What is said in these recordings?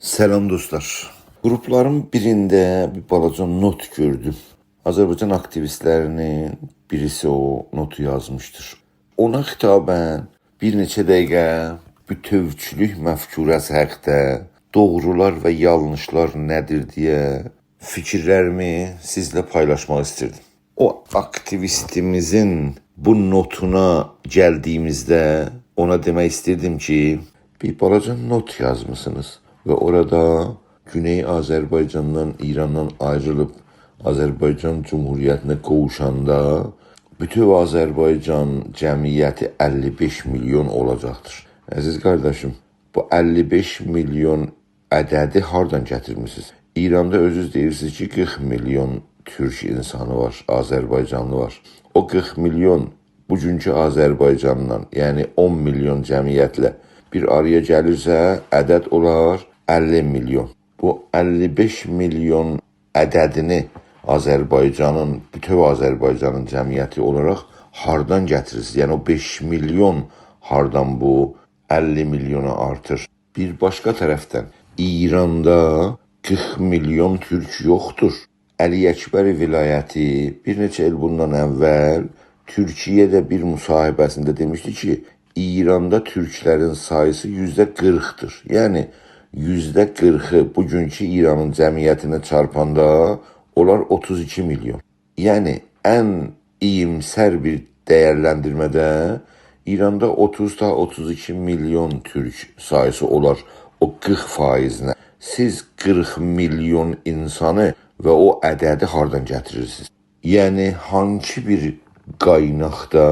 Selam dostlar. Grupların birinde bir balaca not gördüm. Azərbaycan aktivistlərinin birisi o notu yazmışdır. Ona xitaben bir neçə dəqiqə bütövçülük məfkurəsi haqqında doğrular və yanlışlar nədir deyə fikirlərimi sizlə paylaşmaq istirdim. O aktivistimizin bu notuna gəldiyimizdə ona demək istirdim ki, bir balaca not yazmışsınız və orada Güney Azərbaycandan, İrandan ayrılıb Azərbaycan Cumhuriyyətinə qovuşanda bütün Azərbaycan cəmiyyəti 55 milyon olacaqdır. Əziz qardaşım, bu 55 milyon ədədi hardan gətirmisiniz? İranda özünüz deyirsiniz ki, 40 milyon Türk insanı var, Azərbaycanlı var. O 40 milyon bugünkü Azərbaycanla, yəni 10 milyon cəmiyyətlə bir araya gəlirsə, ədəd olar 50 milyon. Bu 55 milyon ədədini Azərbaycanın, bütün Azərbaycanın cəmiyyəti olaraq hardan gətirirsiniz? Yəni o 5 milyon hardan bu 50 milyona artır? Bir başqa tərəfdən İranda 40 milyon türk yoxdur. Əli Əkbəri vilayəti bir neçə il bundan əvvəl Türkiyədə bir müsahibəsində demişdi ki, İranda türklərin sayısı %40'dır. Yəni %40'ı bugünkü İranın cəmiyyətinə çarpanda onlar 32 milyon. Yəni ən iyimsər bir dəyərləndirmədə İranda 30-32 milyon türk sayısı olar o 40%-nə. Siz 40 milyon insanı və o ədədi hardan gətirirsiniz? Yəni hangi bir qaynaqda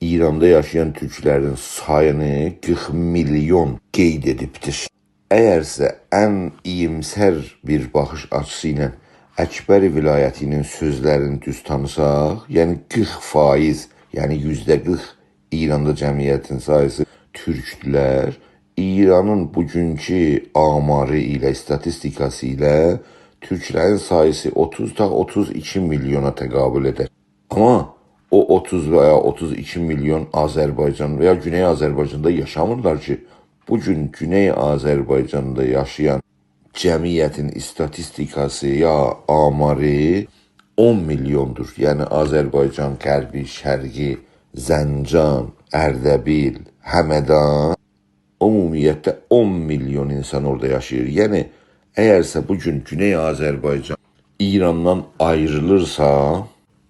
İranda yaşayan türklərin sayını 40 milyon qeyd edibdir? Əgərsə ən iyimsər bir baxış açısı ilə Əkbəri vilayətinin sözlərini düz tanısaq, yəni 40%, yəni %40 İranda cəmiyyətin sayısı türkdülər. İranın bugünkü amarı ilə, statistikası ilə türklərin sayısı 30-32 milyona təqabül edər. Amma o 30 və ya 32 milyon Azərbaycan və ya Güney Azərbaycanda yaşamırlar ki, bugün Güney Azərbaycanda yaşayan cəmiyyətin statistikası ya amarı 10 milyondur. Yəni Azərbaycan qərbi, şərqi, Zəncan, Ərdəbil, Həmədan ümumiyyətlə 10 milyon insan orada yaşayır. Yəni əgərsə bugün Güney Azərbaycan İrandan ayrılırsa,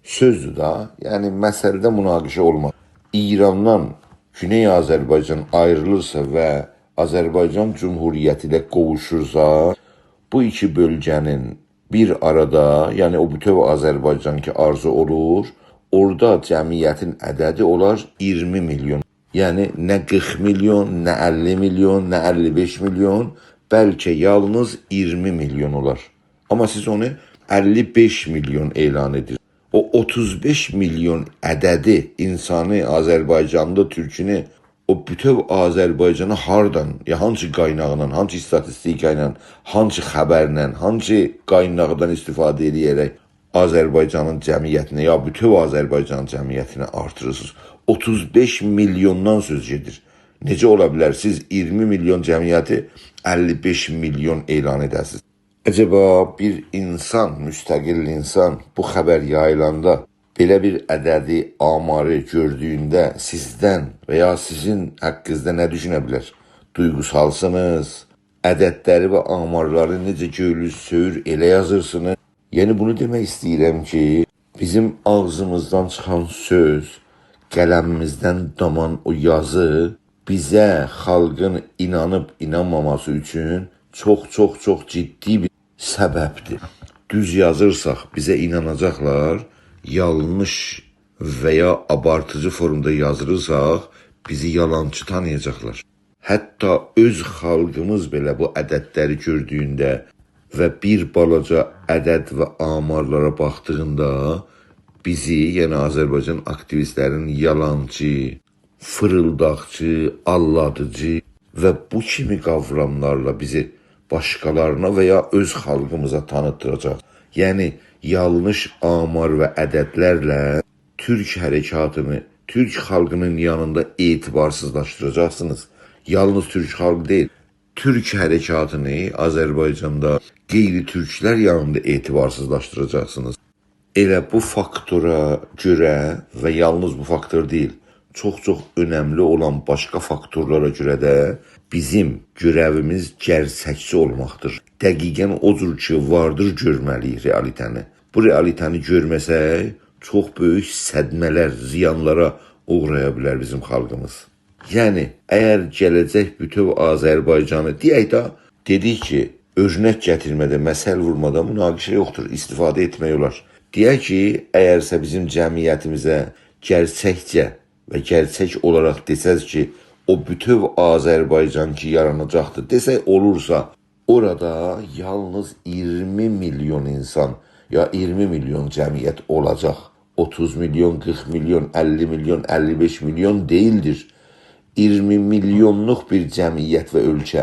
sözdür da, yəni məsələdə münaqişə olmaz. İrandan Güney Azərbaycan ayrılırsa və Azərbaycan Cumhuriyyəti ilə qovuşursa, bu iki bölgənin bir arada, yəni o bütün Azərbaycan ki arzu olur, orada cəmiyyətin ədədi olar 20 milyon. Yəni nə 40 milyon, nə 50 milyon, nə 55 milyon, bəlkə yalnız 20 milyon olar. Amma siz onu 55 milyon elan edirsiniz. O 35 milyon ədədi insanı Azərbaycanda, türkünü, o bütün Azərbaycanı hardan, ya hangi qaynaqla, hangi statistika ilə, hangi xəbərlə, hangi qaynaqdan istifadə edərək Azərbaycanın cəmiyyətinə ya bütün Azərbaycan cəmiyyətinə artırırsınız. 35 milyondan söz gedir. Necə ola bilər siz 20 milyon cəmiyyəti 55 milyon elan edəsiniz? Acaba bir insan, müstəqil insan bu xəbər yayılanda belə bir ədədi amarı gördüyündə sizdən və ya sizin haqqınızda nə düşünə bilər? Duyğusalsınız, ədədləri və amarları necə göylüz söyür elə yazırsınız. Yəni bunu demək istəyirəm ki, bizim ağzımızdan çıxan söz, qələmimizdən daman o yazı bizə xalqın inanıb inanmaması üçün çox ciddi bir səbəbdir. Düz yazırsaq bizə inanacaqlar, yanlış və ya abartıcı formda yazırırsaq bizi yalancı tanıyacaqlar. Hətta öz xalqımız belə bu ədədləri gördüyündə və bir balaca ədəd və amarlara baxdığında bizi, yəni Azərbaycan aktivistlərin yalancı, fırıldaqçı, alladıcı və bu kimi qavramlarla bizi başqalarına və ya öz xalqımıza tanıtdıracaq. Yəni yanlış amar və ədədlərlə Türk hərəkatını, Türk xalqının yanında etibarsızlaşdıracaqsınız. Yalnız Türk xalqı deyil, Türk hərəkatını Azərbaycanda qeyri-türklər yanında etibarsızlaşdıracaqsınız. Elə bu faktora görə və yalnız bu faktor deyil, çox önəmli olan başqa faktorlara görə də bizim görəvimiz gerçəkçi olmaqdır. Dəqiqən o cür ki vardır görməliyik realitəni. Bu realitəni görməsək, çox böyük sədmələr, ziyanlara uğraya bilər bizim xalqımız. Yəni, əgər gələcək bütöv Azərbaycanı, deyək də, dedik ki, örnək gətirmədə, məsəl vurmada münaqişə yoxdur, istifadə etmək olar. Deyək ki, əgərsə bizim cəmiyyətimizə gerçəkcə və gerçək olaraq desəz ki, o bütöv Azərbaycan ki yaranacaqdır, desək olursa, orada yalnız 20 milyon insan ya 20 milyon cəmiyyət olacaq. 30 milyon, 40 milyon, 50 milyon, 55 milyon değildir. 20 milyonluq bir cəmiyyət və ölkə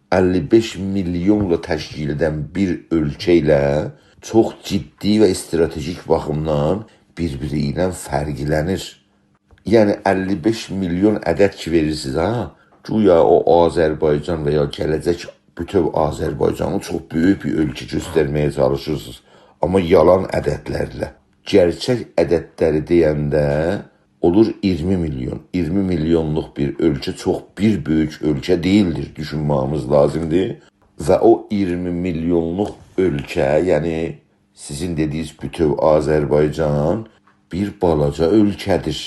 55 milyonla təşkil edən bir ölkə ilə çox ciddi və stratejik baxımdan bir-biri ilə fərqlənir. Yəni 55 milyon ədəd ki verirsiniz ha, güya o Azərbaycan və ya gələcək bütöv Azərbaycanı çox böyük bir ölkə göstərməyə çalışırsınız. Amma yalan ədədlərlə. Gerçək ədədləri deyəndə olur 20 milyon. 20 milyonluq bir ölkə çox bir böyük ölkə deyildir, düşünməyimiz lazımdır. Və o 20 milyonluq ölkə, yəni sizin dediyiniz bütöv Azərbaycan bir balaca ölkədir.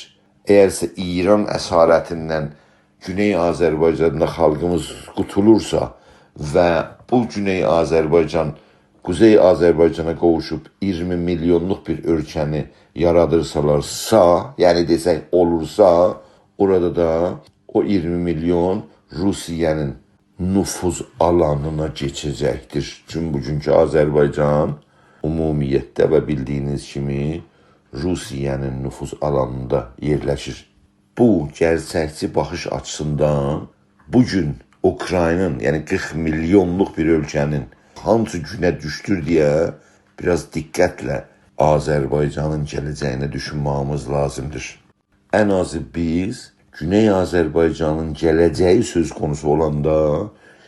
Əgərsə İran əsarətindən Güney Azərbaycanda xalqımız qutulursa və bu Güney Azərbaycan Kuzey Azərbaycana qovuşub 20 milyonluq bir ölkəni yaradırsalarsa, yəni desək olursa, orada da o 20 milyon Rusiyanın nüfuz alanına keçəcəkdir. Çünki bugünkü Azərbaycan ümumiyyətdə və bildiyiniz kimi Rusiyanın nüfuz alanında yerləşir. Bu gerçəkçi baxış açısından bugün Ukraynanın, yəni 40 milyonluq bir ölkənin hansı günə düşdür deyə biraz diqqətlə Azərbaycanın gələcəyini düşünməyimiz lazımdır. Ən azı biz Güney Azərbaycanın gələcəyi söz konusu olanda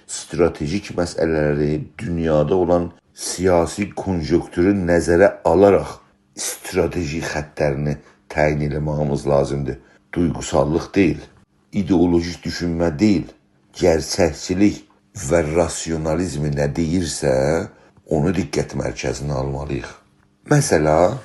stratejik məsələləri, dünyada olan siyasi konjüktürü nəzərə alaraq strateji xəttlərini təyin etməyimiz lazımdır. Duygusallıq deyil, ideolojik düşünmə deyil, gerçəkçilik və rasyonalizmi nə deyirsə, onu diqqət mərkəzinə almalıyıq. Məsəla,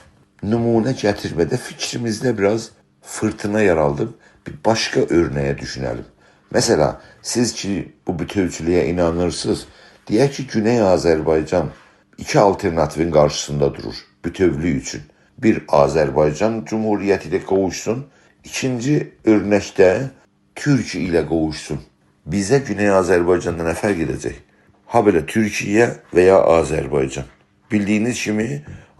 nümunə gətirmədə fikrimizdə biraz fırtına yaraldıb, bir başqa örnəyə düşünəlim. Məsəla, siz ki, bu bütövçülüyə inanırsınız, deyək ki, Güney Azərbaycan iki alternatifin qarşısında durur, bütövlük üçün. Bir, Azərbaycan Cumhuriyyəti ilə qovuşsun, ikinci örnəkdə Türkiyə ilə qovuşsun. Bizə Güney Azərbaycanda nə fərq edəcək? Ha belə Türkiyə və ya Azərbaycan. Bildiyiniz kimi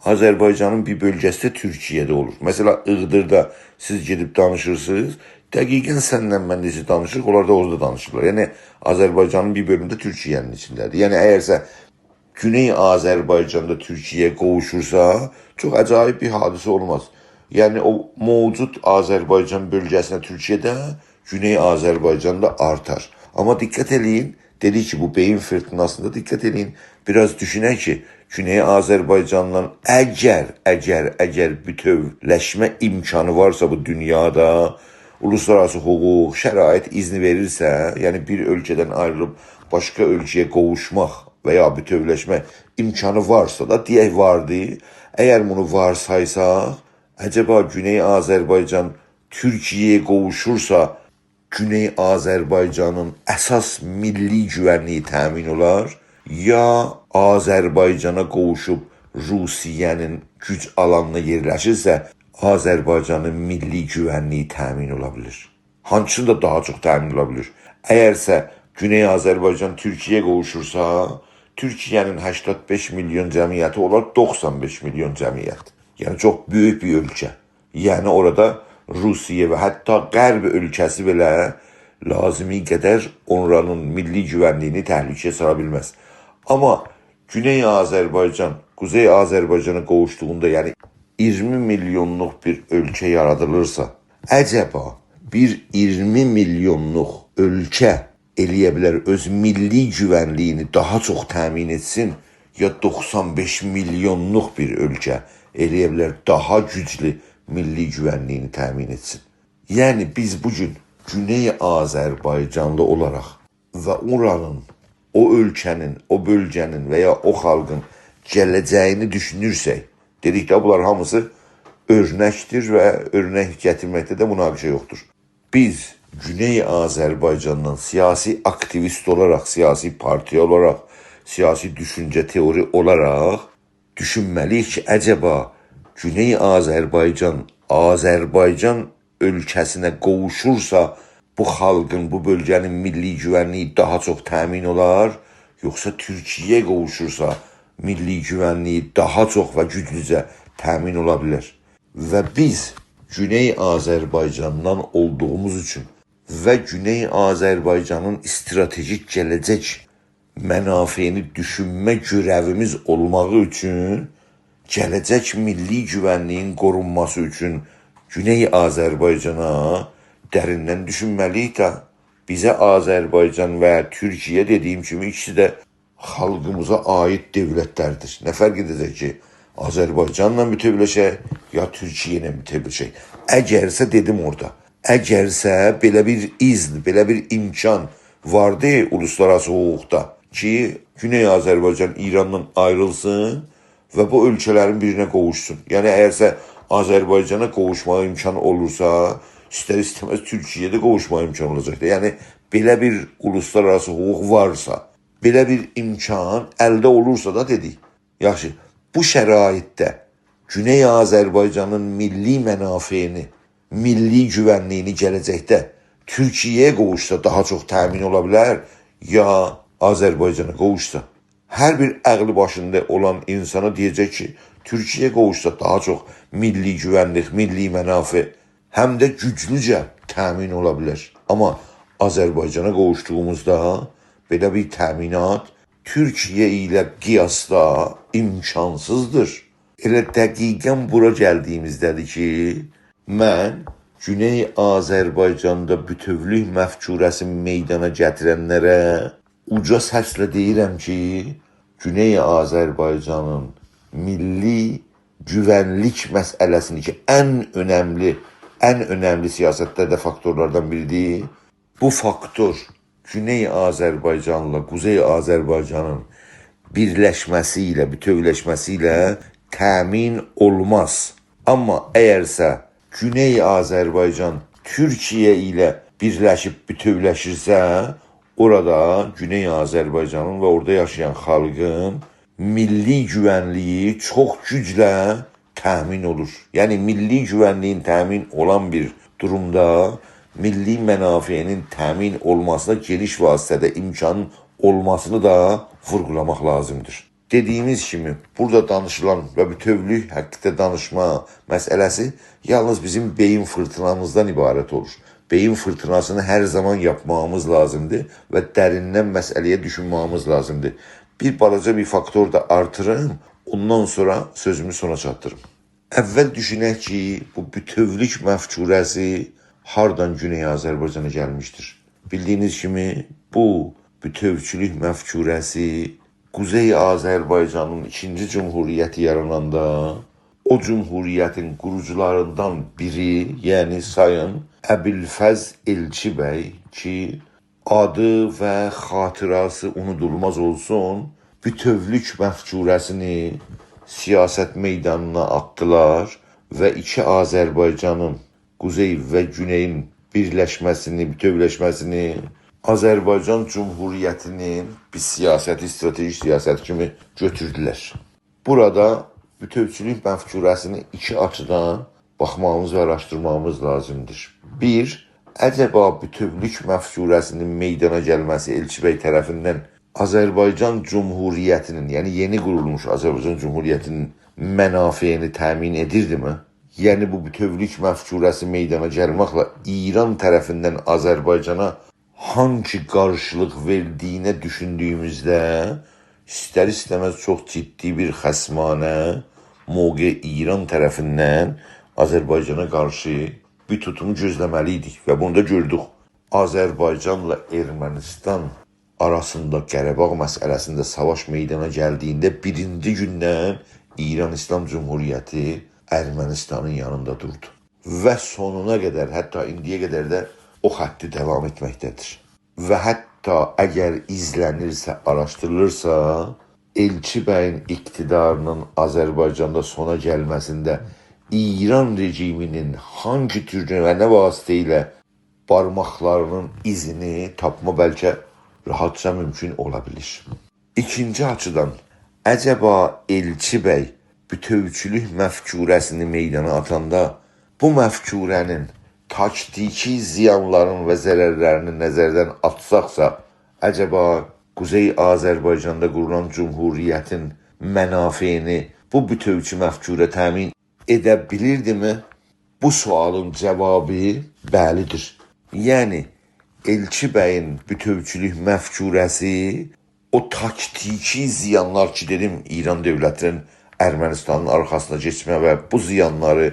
Azərbaycanın bir bölgəsi də Türkiyədə olur. Məsələn, Iğdırda siz gedib danışırsınız, dəqiqən sənlə mən necə danışırıq, onlar da orada danışırlar. Yəni Azərbaycanın bir bölümü də Türkiyənin içindədir. Yəni əgərsə Güney Azərbaycanda Türkiyə qovuşursa, çox acayip bir hadisə olmaz. Yəni o mövcud Azərbaycan bölgəsinə Türkiyədə, Güney Azərbaycanda artar. Amma diqqət eləyin, dedik ki, bu beyin fırtınasında diqqət eləyin, biraz düşünək ki, Güney Azərbaycandan əgər bütövləşmə imkanı varsa bu dünyada, uluslararası hüquq, şərait izni verirsə, yəni bir ölkədən ayrılıb başqa ölkəyə qovuşmaq və ya bütövləşmə imkanı varsa da, deyək vardı, əgər bunu varsaysaq, əcəba Güney Azərbaycan Türkiyəyə qovuşursa, Güney Azərbaycanın əsas milli güvənliyi təmin olar, ya Azərbaycana qovuşub Rusiyanın güc alanına yerləşirsə, Azərbaycanın milli güvənliyi təmin ola bilir. Hansında daha çox təmin ola bilir. Əgərsə Güney Azərbaycan Türkiyəyə qovuşursa, Türkiyənin 85 milyon cəmiyyəti olar 95 milyon cəmiyyət. Yəni çox böyük bir ölkə. Yəni orada Rusiya və hətta Qərb ölkəsi belə lazımi qədər onların milli güvənliyini təhlükəyə sala bilməz. Amma Güney Azərbaycan, Kuzey Azərbaycana qovuşduğunda, yəni 20 milyonluq bir ölkə yaradılırsa, əcəba bir 20 milyonluq ölkə eləyə bilər öz milli güvənliyini daha çox təmin etsin, ya 95 milyonluq bir ölkə eləyə bilər daha güclü milli güvənliyini təmin etsin. Yəni biz bugün Güney Azərbaycanlı olaraq və oranın, o ölkənin, o bölgənin və ya o xalqın gələcəyini düşünürsək, dedikdə bunlar hamısı örnəkdir və örnək gətirməkdə də münaqişə yoxdur. Biz Güney Azərbaycandan siyasi aktivist olaraq, siyasi partiya olaraq, siyasi düşüncə teori olaraq düşünməliyik ki, əcəba Güney Azərbaycan, Azərbaycan ölkəsinə qovuşursa bu xalqın, bu bölgənin milli güvənliyi daha çox təmin olar, yoxsa Türkiyəyə qovuşursa milli güvənliyi daha çox və güclücə təmin ola bilər. Və biz Güney Azərbaycandan olduğumuz üçün və Güney Azərbaycanın stratejik gələcək mənafeyini düşünmə görəvimiz olmağı üçün, gələcək milli güvənliyin qorunması üçün Güney Azərbaycana dərindən düşünməliyik də. Bizə Azərbaycan və Türkiyə dediyim kimi ikisi də xalqımıza aid dövlətlərdir. Nə fərq edəcək ki, Azərbaycanla bütövləşək, ya Türkiyə ilə bütövləşək. Əgərsə dedim orada, əgərsə belə bir izn, belə bir imkan vardı uluslararası hüquqda ki, Güney Azərbaycan İrandan ayrılsın və bu ölkələrin birinə qovuşsun. Yəni əgərsə Azərbaycana qovuşmağa imkan olursa, istər-istəməz Türkiyədə qovuşmağa imkan olacaqdır. Yəni belə bir uluslararası hüquq varsa, belə bir imkan əldə olursa da dedik. Yaxşı, bu şəraitdə Güney Azərbaycanın milli mənafeyini, milli güvənliyini gələcəkdə Türkiyəyə qovuşsa daha çox təmin ola bilər, ya Azərbaycana qovuşsa. Hər bir əqli başında olan insana deyəcək ki, Türkiyəyə qovuşsa daha çox milli güvənlik, milli mənafe həm də güclücə təmin ola bilər. Amma Azərbaycana qovuşduğumuzda belə bir təminat Türkiyə ilə qiyasda imkansızdır. Elə dəqiqən bura gəldiyimizdədir ki, mən Güney Azərbaycanda bütövlük məfkurəsi meydana gətirənlərə uca səslə deyirəm ki, Güney Azərbaycanın milli güvənlik məsələsini ki, ən önəmli siyasətlərdə faktorlardan biridir. Bu faktor Güney Azərbaycanla Quzey Azərbaycanın birləşməsi ilə, bütövləşməsi ilə təmin olmaz. Amma əgərsə Güney Azərbaycan Türkiyə ilə birləşib bütövləşirsə, orada Güney Azərbaycanın və orada yaşayan xalqın milli güvənliyi çox güclə təmin olur. Yəni milli güvənliyin təmin olan bir durumda milli mənafeyinin təmin olmasına geniş vasitədə imkanın olmasını da vurğulamaq lazımdır. Dediyimiz kimi burada danışılan və bütövlük haqqında danışma məsələsi yalnız bizim beyin fırtınamızdan ibarət olur. Beyin fırtınasını hər zaman yapmamız lazımdır və dərindən məsələyə düşünməyimiz lazımdır. Bir balaca bir faktor da artırım, ondan sonra sözümü sona çatdırım. Əvvəl düşünək ki, bu bütövlük məfkurəsi hardan Güney Azərbaycana gəlmişdir? Bildiyiniz kimi bu bütövçülük məfkurəsi Quzey Azərbaycanın 2-ci Cümhuriyyəti yarananda o cümhuriyyətin qurucularından biri, yəni sayın Əbilfəz Elçi bəy ki, adı və xatirası unudulmaz olsun, bütövlük məfkurəsini siyasət meydanına atdılar və iki Azərbaycanın, Quzey və Güneyin birləşməsini, bütövləşməsini Azərbaycan Cümhuriyyətinin bir siyasəti, stratejik siyasət kimi götürdülər. Burada bütövçülük məfkurəsini iki açıdan baxmamız və araşdırmamız lazımdır. Bir, əcəba bütövlük məfkurəsinin meydana gəlməsi Elçi bəy tərəfindən Azərbaycan Cümhuriyyətinin, yəni yeni qurulmuş Azərbaycan Cümhuriyyətinin mənafeyini təmin edirdimi? Yəni bu bütövlük məfkurəsi meydana gəlməklə İran tərəfindən Azərbaycana hangi qarşılıq verdiyinə düşündüyümüzdə istər-istəməz çox ciddi bir xəsmanə mövqe İran tərəfindən Azərbaycana qarşı bir tutumu gözləməliydik və bunu da gördük. Azərbaycanla Ermənistan arasında Qarabağ məsələsində savaş meydana gəldiyində birinci gündən İran İslam Cumhuriyyəti Ermənistanın yanında durdu. Və sonuna qədər, hətta indiyə qədər də o xətti davam etməkdədir. Və hətta əgər izlənirsə, araşdırılırsa, Elçi bəyin iqtidarının Azərbaycanda sona gəlməsində İran rejiminin hangi türlü və nə vasitə ilə barmaqlarının izini tapma bəlkə rahatca mümkün ola bilir. İkinci açıdan, əcəba Elçi bəy bütövçülük məfkurəsini meydana atanda bu məfkurənin taktiki ziyanların və zərərlərini nəzərdən atsaqsa, əcəba Kuzey Azərbaycanda qurulan Cumhuriyyətin mənafeyini bu bütövçü məfkurə təmin edə bilirdimi? Bu sualın cavabı bəlidir. Yəni, Elçi bəyin bütövçülük məfkurəsi o taktiki ziyanlar ki, dedim, İran dövlətinin Ermənistanın arxasına keçmə və bu ziyanları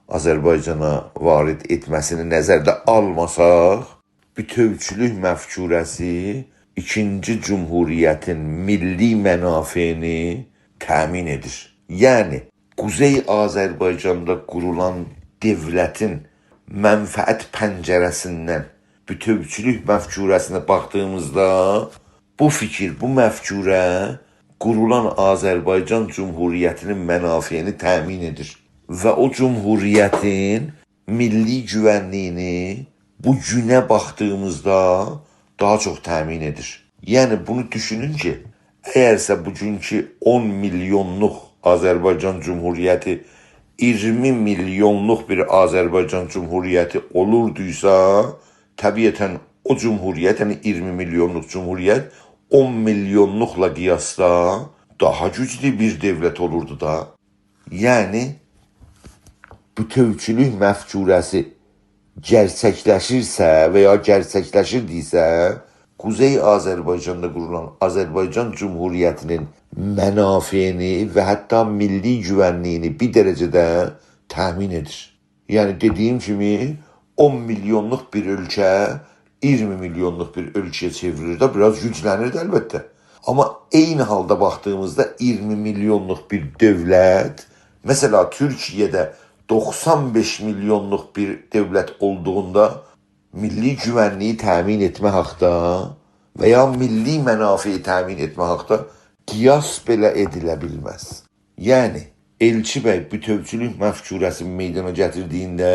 Azərbaycana varid etməsini nəzərdə almasaq, bütövçülük məfkurəsi ikinci Cumhuriyyətin milli mənafeyini təmin edir. Yəni, Kuzey Azərbaycanda qurulan devlətin mənfəət pəncərəsindən bütövçülük məfkurəsinə baxdığımızda bu fikir, bu məfkurə qurulan Azərbaycan Cumhuriyyətinin mənafeyini təmin edir. Və o Cumhuriyyətin milli güvənliyini bu günə baxdığımızda daha çox təmin edir. Yəni, bunu düşünün ki, əgərsə bugünkü 10 milyonluq Azərbaycan Cumhuriyyəti 20 milyonluq bir Azərbaycan Cumhuriyyəti olurduysa, təbiətən o Cumhuriyyət, yəni 20 milyonluq Cumhuriyyət 10 milyonluqla qiyasda daha güclü bir devlət olurdu da. Yəni, bütövçülük məfkurəsi gerçəkləşirsə və ya gerçəkləşirdisə, Kuzey Azərbaycanda qurulan Azərbaycan Cumhuriyyətinin mənafeyini və hətta milli güvənliyini bir dərəcədə təmin edir. Yəni, dediyim kimi, 10 milyonluq bir ölkə 20 milyonluq bir ölkəyə çevrilir də, biraz güclənir də əlbəttə. Amma eyni halda baxdığımızda 20 milyonluq bir dövlət, mesela Türkiyədə 95 milyonluq bir dövlət olduğunda milli güvənliyi təmin etmə haqda və ya milli mənafeyi təmin etmə haqda qiyas belə edilə bilməz. Yəni, Elçi bəy bütövçülük məfkurəsini meydana gətirdiyində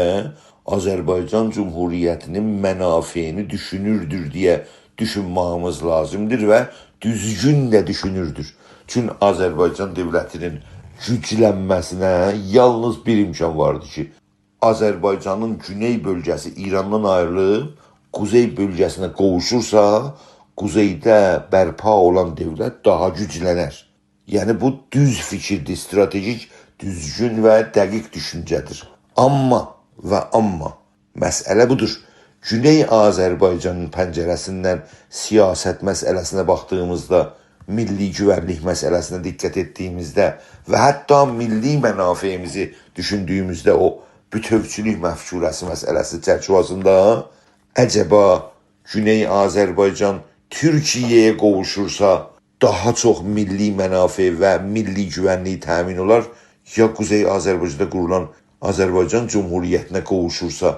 Azərbaycan Cumhuriyyətinin mənafeyini düşünürdür deyə düşünməyimiz lazımdır və düzgün də düşünürdür. Çünki Azərbaycan dövlətinin güclənməsinə yalnız bir imkan vardı ki, Azərbaycanın güney bölgəsi İrandan ayrılıb, kuzey bölgəsinə qovuşursa, kuzeydə bərpa olan dövlət daha güclənər. Yəni, bu düz fikirdir, stratejik, düzgün və dəqiq düşüncədir. Amma, məsələ budur. Güney Azərbaycanın pəncərəsindən siyasət məsələsinə baxdığımızda, milli güvənlik məsələsinə diqqət etdiyimizdə və hətta milli mənafeyimizi düşündüyümüzdə o bütövçülük məfkurəsi məsələsi çərçivəsində əcəba Güney Azərbaycan Türkiyəyə qovuşursa daha çox milli mənafey və milli güvənlik təmin olar, ya Kuzey Azərbaycanda qurulan Azərbaycan Cumhuriyyətinə qovuşursa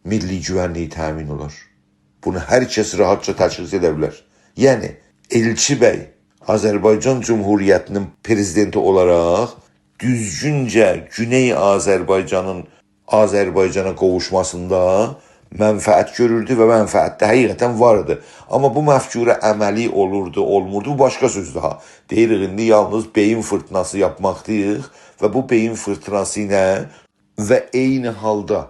milli güvənlik təmin olar. Bunu hər kəs rahatca təşxis edə bilər. Yəni, Elçi bəy Azərbaycan Cumhuriyyətinin prezidenti olaraq düzgüncə Güney Azərbaycanın Azərbaycana qovuşmasında mənfəət görürdü və mənfəət də həqiqətən vardı. Amma bu məfkurə əməli olurdu, olmurdu, bu başqa söz daha. Deyirik, indi yalnız beyin fırtınası yapmaqdayıq və bu beyin fırtınası ilə və eyni halda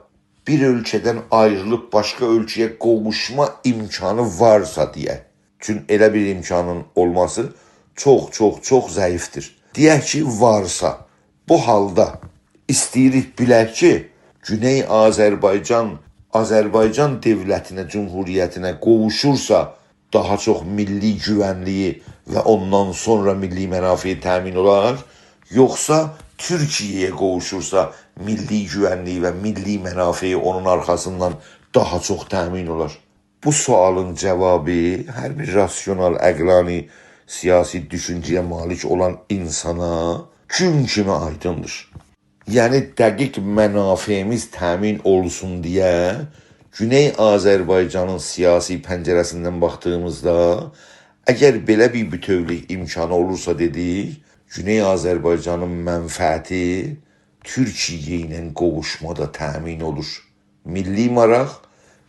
bir ölkədən ayrılıb başqa ölkəyə qovuşma imkanı varsa deyə. Çünki elə bir imkanın olması çox zəifdir. Deyək ki, varsa, bu halda istəyirik bilək ki, Güney Azərbaycan Azərbaycan dövlətinə, cumhuriyyətinə qovuşursa daha çox milli güvənliyi və ondan sonra milli mənafeyi təmin olar, yoxsa Türkiyəyə qovuşursa milli güvənliyi və milli mənafeyi onun arxasından daha çox təmin olar. Bu sualın cevabı her bir rasyonel, əqlani, siyasi düşünceye malik olan insana gün kimi aydındır. Yani dəqiq mənafeyimiz təmin olsun diye Güney Azərbaycanın siyasi pəncərəsindən baxdığımızda əgər belə bir bütövlük imkanı olursa dedik, Güney Azərbaycanın mənfəəti Türkiye ilə qovuşmada təmin olur. Milli maraq,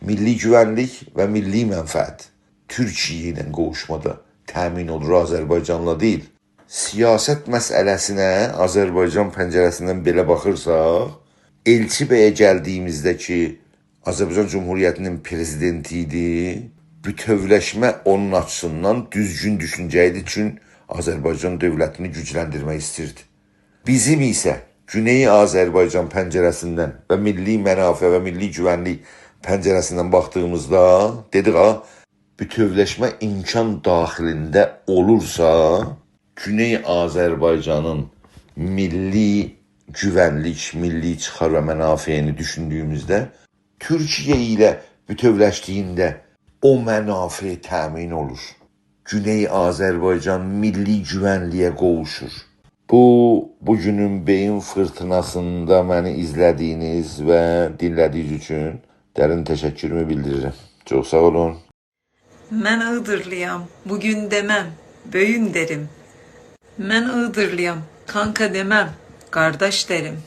milli güvənlik və milli mənfəət Türkiye ilə qovuşmada təmin olur, Azərbaycanla deyil. Siyasət məsələsinə Azərbaycan pəncərəsindən belə baxırsaq, Elçi bəyə gəldiyimizdə ki, Azərbaycan Cumhuriyyətinin prezidenti idi, bütövləşmə onun açısından düzgün düşüncəydi üçün Azərbaycan dövlətini gücləndirmək istirdi. Bizim isə Güney Azərbaycan pəncərəsindən və milli mənafə və milli güvənlik pəncərəsindən baxdığımızda dedik bütövləşmə imkan daxilində olursa, Güney Azərbaycanın milli güvənlik, milli çıxar və mənafeyini düşündüyümüzdə Türkiye ilə bütövləşdiyində o mənafə təmin olur. Güney Azərbaycan milli güvənliyə qovuşur. Bugünün beyin fırtınasında məni izlədiyiniz və dinlədiyiniz üçün dərin təşəkkürümü bildirirəm. Çox sağ olun. Mən Iğdırlıyam, bugün demem, böyün derim. Mən Iğdırlıyam, kanka demem, kardeş derim.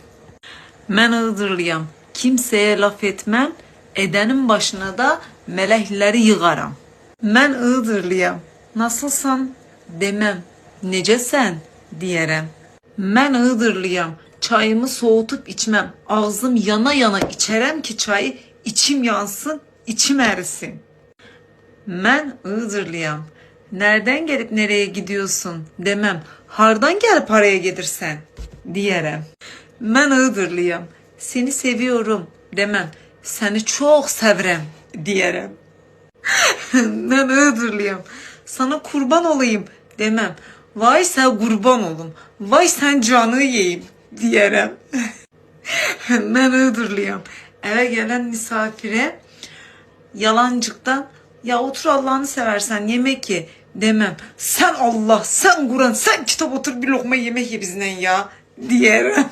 Mən Iğdırlıyam, kimseye laf etmem, edenin başına da melekleri yığaram. Mən Iğdırlıyam, nasılsan demem, necesen diyerem. Mən Iğdırlıyam, çayımı soğutup içmem, ağzım yana yana içerem ki çayı içim yansın, içim erisin. Mən Iğdırlıyam, nereden gelip nereye gidiyorsun demem, hardan gelip paraya gelirsen diyerem. Mən Iğdırlıyam, seni seviyorum demem, seni çok sevrem diyerem. Mən Iğdırlıyam, sana kurban olayım demem, vay sen kurban olum, vay sen canı yiyeyim diyerem. Mən Iğdırlıyam, eve gelen misafire yalancıktan ya otur Allah'ını seversen yemek ye demem. Sen Allah, sen Kur'an, sen kitap otur bir lokma yemek ye bizden ya diyerem.